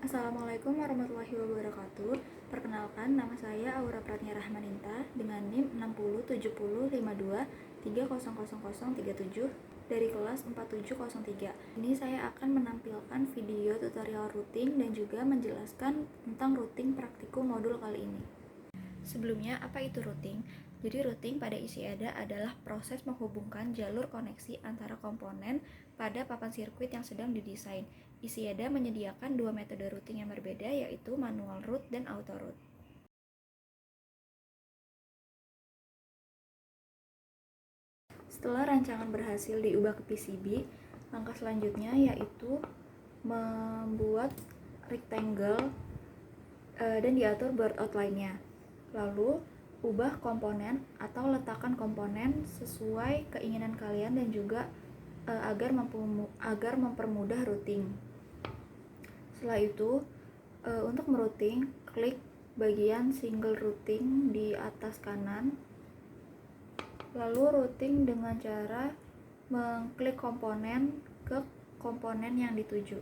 Assalamualaikum warahmatullahi wabarakatuh. Perkenalkan, nama saya Aura Pratnya Rahmaninta dengan NIM 607052300037 dari kelas 4703. Ini saya akan menampilkan video tutorial routing dan juga menjelaskan tentang routing praktikum modul kali ini. Sebelumnya, apa itu routing? Jadi routing pada ICADA adalah proses menghubungkan jalur koneksi antara komponen pada papan sirkuit yang sedang didesain. ICADA menyediakan dua metode routing yang berbeda, yaitu manual route dan auto route. Setelah rancangan berhasil diubah ke PCB, langkah selanjutnya yaitu membuat rectangle dan diatur board outline-nya. Lalu, ubah komponen atau letakkan komponen sesuai keinginan kalian dan juga agar mempermudah routing. Setelah itu, untuk merouting, klik bagian single routing di atas kanan. Lalu routing dengan cara mengklik komponen ke komponen yang dituju.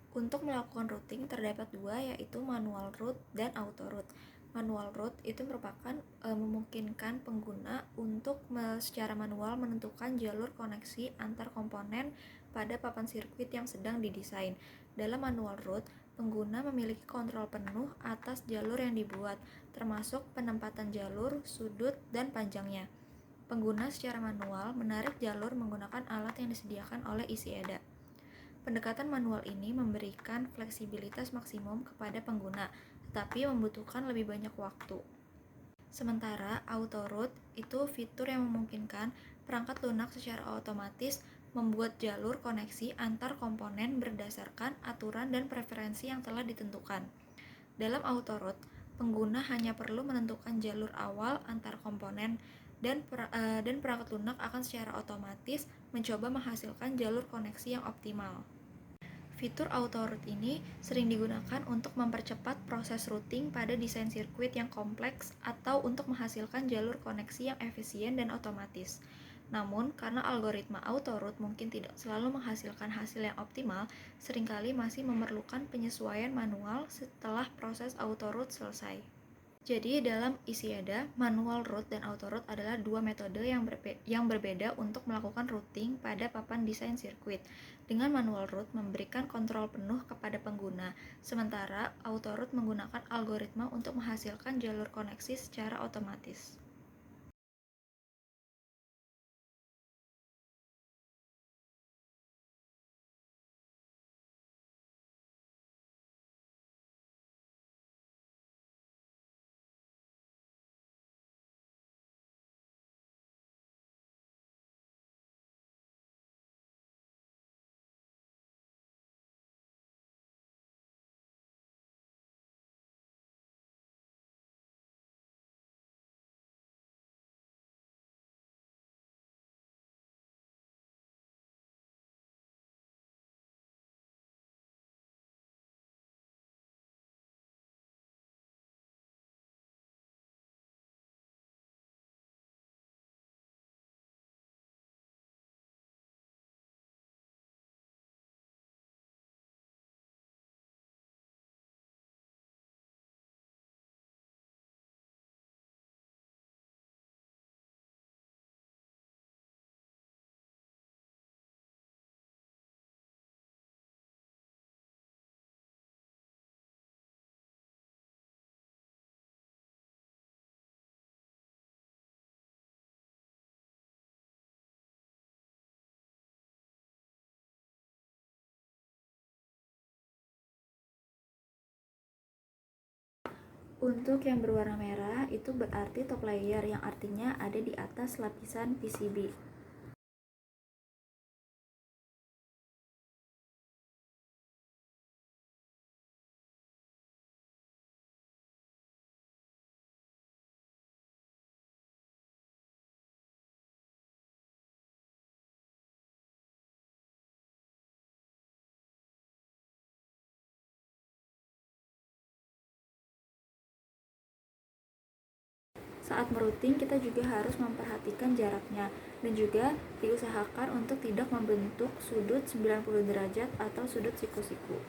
Untuk melakukan routing terdapat dua, yaitu manual route dan auto route. Manual route itu merupakan memungkinkan pengguna untuk secara manual menentukan jalur koneksi antar komponen pada papan sirkuit yang sedang didesain. Dalam manual route, pengguna memiliki kontrol penuh atas jalur yang dibuat, termasuk penempatan jalur, sudut, dan panjangnya. Pengguna secara manual menarik jalur menggunakan alat yang disediakan oleh ICADA. Pendekatan manual ini memberikan fleksibilitas maksimum kepada pengguna, tetapi membutuhkan lebih banyak waktu. Sementara auto route itu fitur yang memungkinkan perangkat lunak secara otomatis membuat jalur koneksi antar komponen berdasarkan aturan dan preferensi yang telah ditentukan. Dalam auto route, pengguna hanya perlu menentukan jalur awal antar komponen dan perangkat lunak akan secara otomatis mencoba menghasilkan jalur koneksi yang optimal. Fitur auto route ini sering digunakan untuk mempercepat proses routing pada desain sirkuit yang kompleks atau untuk menghasilkan jalur koneksi yang efisien dan otomatis. Namun, karena algoritma auto route mungkin tidak selalu menghasilkan hasil yang optimal, seringkali masih memerlukan penyesuaian manual setelah proses auto route selesai. Jadi, dalam ISIADA, manual route dan auto route adalah dua metode yang berbeda untuk melakukan routing pada papan desain sirkuit. Dengan manual route memberikan kontrol penuh kepada pengguna, sementara auto route menggunakan algoritma untuk menghasilkan jalur koneksi secara otomatis. Untuk yang berwarna merah, itu berarti top layer, yang artinya ada di atas lapisan PCB. Saat merouting, kita juga harus memperhatikan jaraknya dan juga diusahakan untuk tidak membentuk sudut 90 derajat atau sudut siku-siku.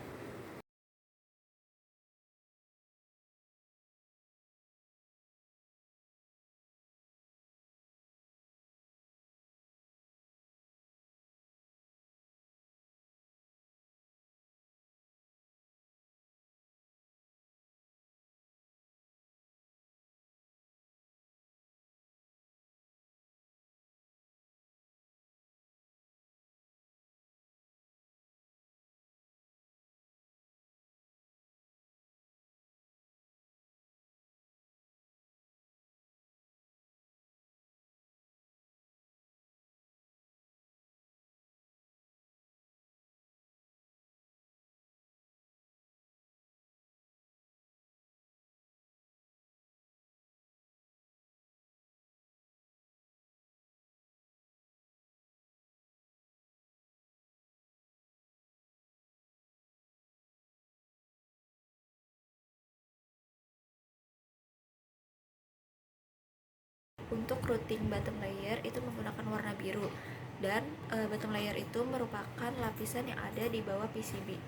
Untuk routing bottom layer itu menggunakan warna biru, dan bottom layer itu merupakan lapisan yang ada di bawah PCB.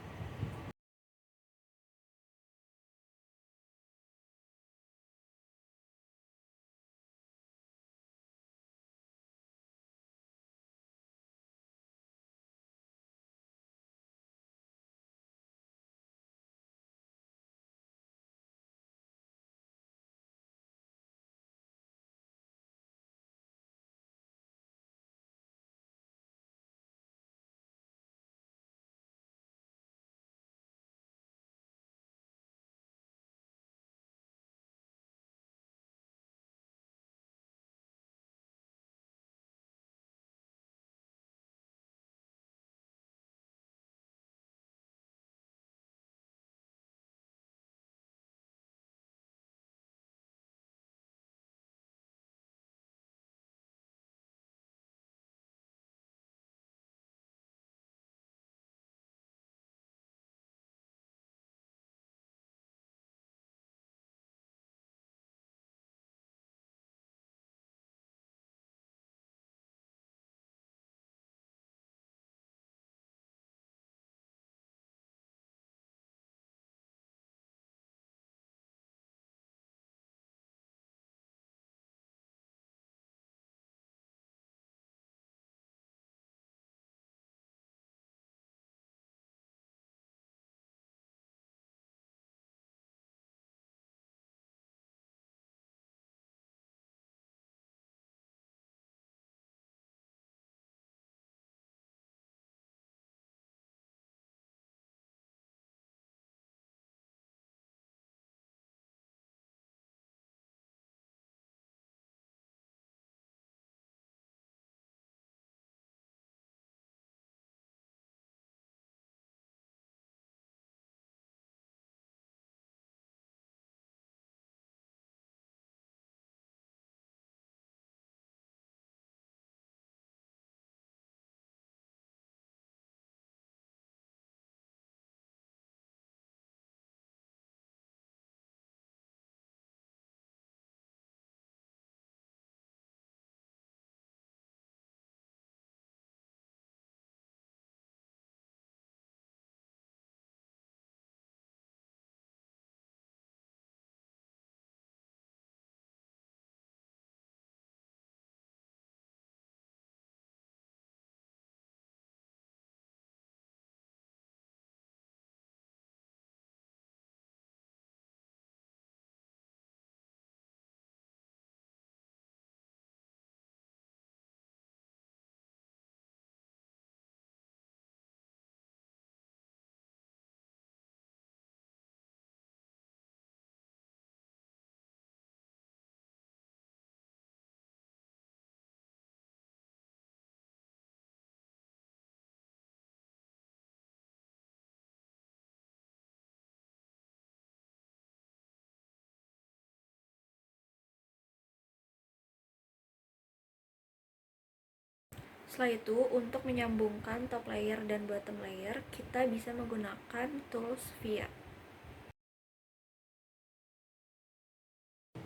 Setelah itu, untuk menyambungkan top layer dan bottom layer, kita bisa menggunakan tools VIA.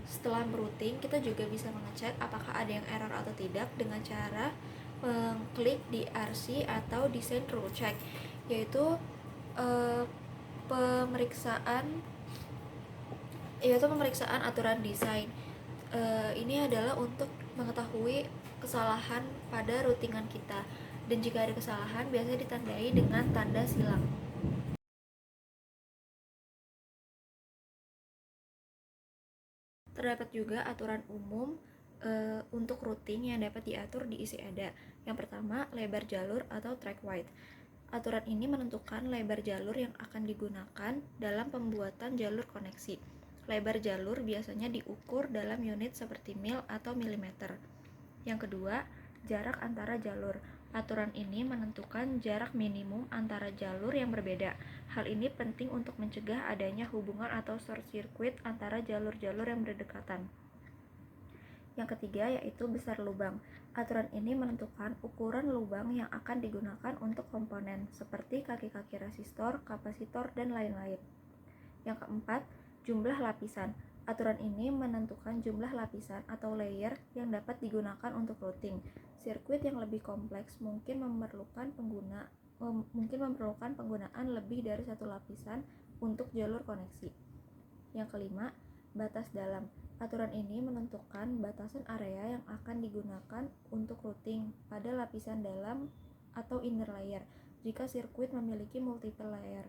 Setelah merouting, kita juga bisa mengecek apakah ada yang error atau tidak dengan cara mengklik di RC atau Design Rule Check, yaitu eh, pemeriksaan aturan desain. Ini adalah untuk mengetahui kesalahan pada routingan kita, dan jika ada kesalahan biasanya ditandai dengan tanda silang. Terdapat juga aturan umum untuk routing yang dapat diatur di ICADA. Yang pertama, lebar jalur atau track width. Aturan ini menentukan lebar jalur yang akan digunakan dalam pembuatan jalur koneksi. Lebar jalur biasanya diukur dalam unit seperti mil atau milimeter. Yang kedua, jarak antara jalur. Aturan ini menentukan jarak minimum antara jalur yang berbeda. Hal ini penting untuk mencegah adanya hubungan atau short circuit antara jalur-jalur yang berdekatan. Yang ketiga yaitu besar lubang. Aturan ini menentukan ukuran lubang yang akan digunakan untuk komponen seperti kaki-kaki resistor, kapasitor, dan lain-lain. Yang keempat, jumlah lapisan. Aturan ini menentukan jumlah lapisan atau layer yang dapat digunakan untuk routing. Sirkuit yang lebih kompleks mungkin memerlukan penggunaan lebih dari satu lapisan untuk jalur koneksi. Yang kelima, batas dalam. Aturan ini menentukan batasan area yang akan digunakan untuk routing pada lapisan dalam atau inner layer jika sirkuit memiliki multiple layer.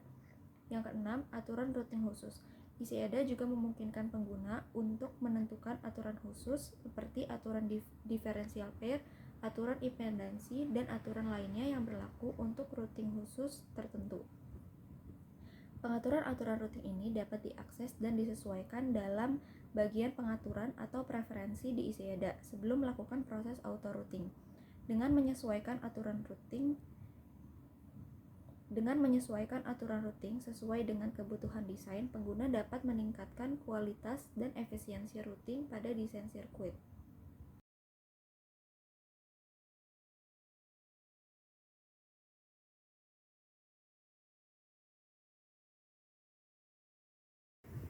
Yang keenam, aturan routing khusus. ICADA juga memungkinkan pengguna untuk menentukan aturan khusus seperti aturan differential pair, aturan impedansi, dan aturan lainnya yang berlaku untuk routing khusus tertentu. Pengaturan aturan routing ini dapat diakses dan disesuaikan dalam bagian pengaturan atau preferensi di ICADA sebelum melakukan proses auto routing. Dengan menyesuaikan aturan routing sesuai dengan kebutuhan desain, pengguna dapat meningkatkan kualitas dan efisiensi routing pada desain sirkuit.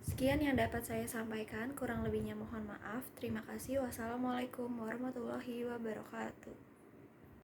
Sekian yang dapat saya sampaikan, kurang lebihnya mohon maaf. Terima kasih. Wassalamualaikum warahmatullahi wabarakatuh.